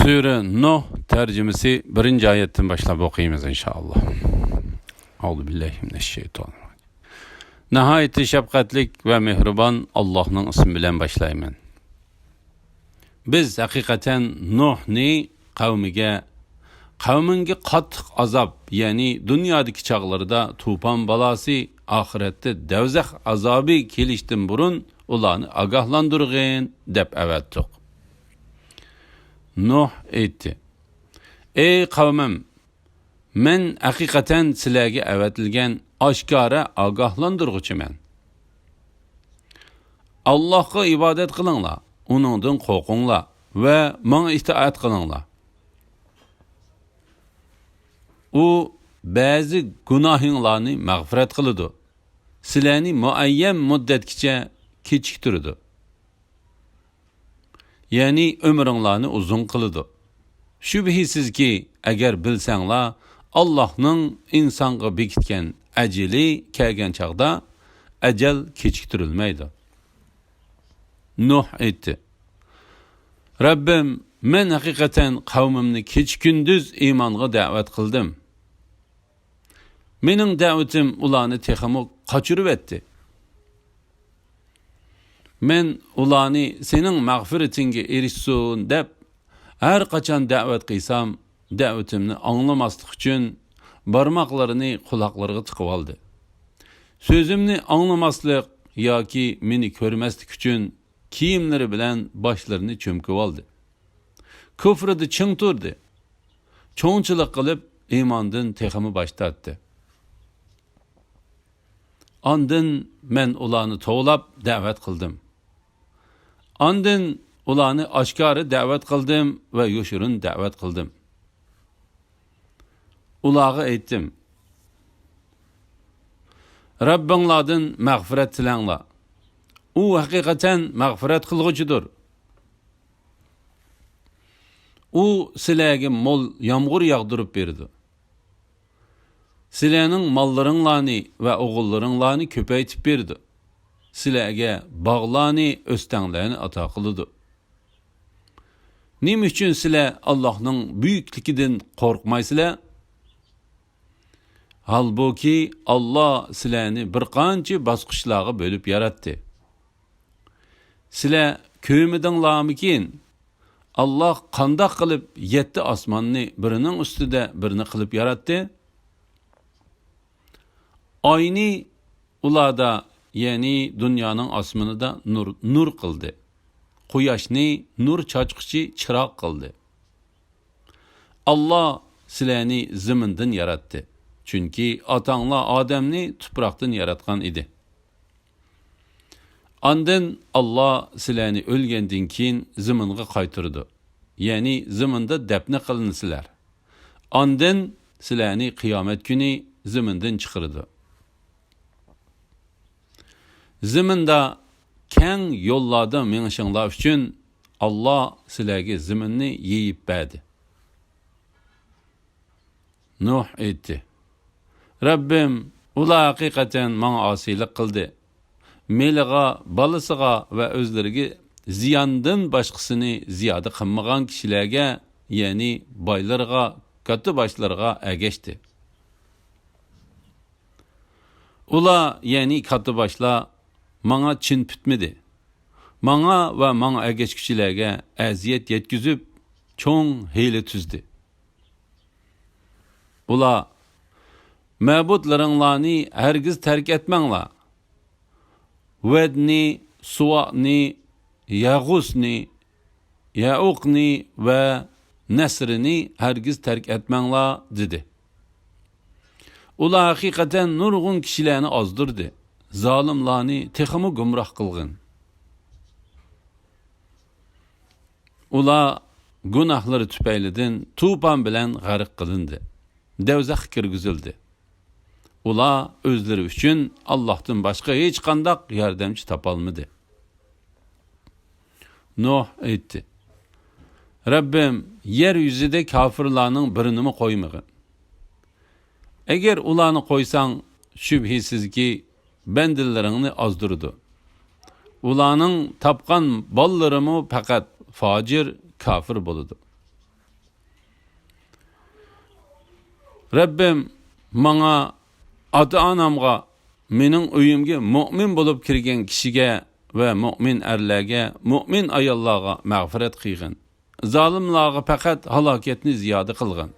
Sure Nuh tercümesi 1. ayetten başlap okuyayımız inşallah. Euzubillahimineşşeytanirracim. Nihayeti şefkatlik ve mehriban Allah'ın ismi bilen başlayman. Biz hakikaten Nuh'ni kavminge qattiq azab, yani dünyadaki çağlarda tufan balası, ahirette devzeh azabı keliştin burun ularni agahlandırgın dep evettik. Nuh aytdi: Ey kavmim, men hakikaten sizlarga avatilgan oshkora agahlandırgıçıman. Allah'a ibadet qilinglar, uningdan qo'rqinglar ve menga itoat qilinglar. U ba'zi gunohinglarni mag'firat qiladi. Sizlarni muayyan muddatgacha kechiktiradi. Yani ömrünglarni uzun qiladi. Şübhisizki agar bilsanglar, Allah'ның insonga bekitgan ajali kelgan chaqda ajal kechiktirilmaydi. Nuh aytdi: Rabbim, men haqiqatan qavmimni kech-kunduz iymonga da'vat qildim. Mening da'vatim ularni texmo qochirib etdi. Men ularni sening mag'firatingga erishsin deb har qachon da'vat qilsam, da'vatimni anglamaslik uchun barmoqlarini quloqlariga tiqib oldi. So'zimni anglamaslik yoki meni ko'rmaslik uchun kiyimlari bilan boshlarini cho'mkib oldi. Kufrida ching turdi. Cho'ngchilik qilib iymondan texmi bosh tortdi. Ondan men ularni to'g'lab da'vat qildim. Ondan ularni oshkora da'vat qildim va yoshirin da'vat qildim. Ularga aytdim: Rabbinglardan mag'firat tilanglar. U haqiqatan mag'firat qilg'uchidir. U sizlarga mol yomg'ir yog'dirib berdi. Sizlarning mollaringlarni va o'g'illaringlarni ko'paytib berdi. Sizlarga bog'larni, o'stanglarni ato qildi. Nima uchun sizlar Allohning buyukligidan qo'rqmaysizlar? Halbuki Allah sizlarni bir qancha bosqichlarga bo'lib yaratdi. Sizlar ko'rmadinglarmikin? Allah qandoq qilib 7 osmonni birining ustida birini qilib yaratdi? Oyni ularda, yani dünyanın osmonida nur qildi. Quyoshni nur chochquchi chiroq qildi. Allah sizlarni zamindan yaratdi. Chunki otanglar Odamni tuproqdan yaratgan edi. Ondan Allah sizlarni o'lgandan keyin zaminga qaytirdi. Yani zaminda dafn qilinsizlar. Ondan sizlarni qiyomat kuni zamindan chiqirdi. Zaminda keng yo'llarda menishinglar uchun Allah sizlarga zaminni yeyib berdi. Nuh aytdi: Rabbim, ular haqiqatan menga osiylik qildi. Meliga, balasiga va o'zlariga ziyondan boshqasini ziyoda qilmagan kishilarga, ya'ni boylarga, katta boshlarga ergashdi. Ular, ya'ni katta boshlar menga chin bitmedi. Menga va menga ergashuvchilarga aziyat yetkazib, cho'ng hiyla tuzdi. Ular: ma'budlaringlarni hargiz tark etmanglar. Vedni, Suva'ni, Yag'usni, Ya'uqni ve Nasrni hargiz terk etmanglar dedi. Ular hakikaten nurgun kişilerini azdırdı. Zalimlarni texmi gumroh qilgin. Ular gunohlari tufaylidan tufon bilan g'arq qilindi. Devzax kirgizildi. Ular o'zlari uchun Allohdan boshqa hech qanday yordamchi topolmadi. Nuh aytdi: Rabbim, yer yuzida kafirlarning birini qo'ymagin. Agar ularni qo'ysang, shubhisizki bandillaringni ozdirdi. Ularning tapqan bollarimi faqat fojir, kafir bo'ladi. Rabbim manga, ota-onamga, mening uyimga mu'min bo'lib kirgan kishiga va mu'min erlarga, mu'min ayollarga mag'firat qilgin. Zolimlarga faqat halokatni ziyoda qilgin.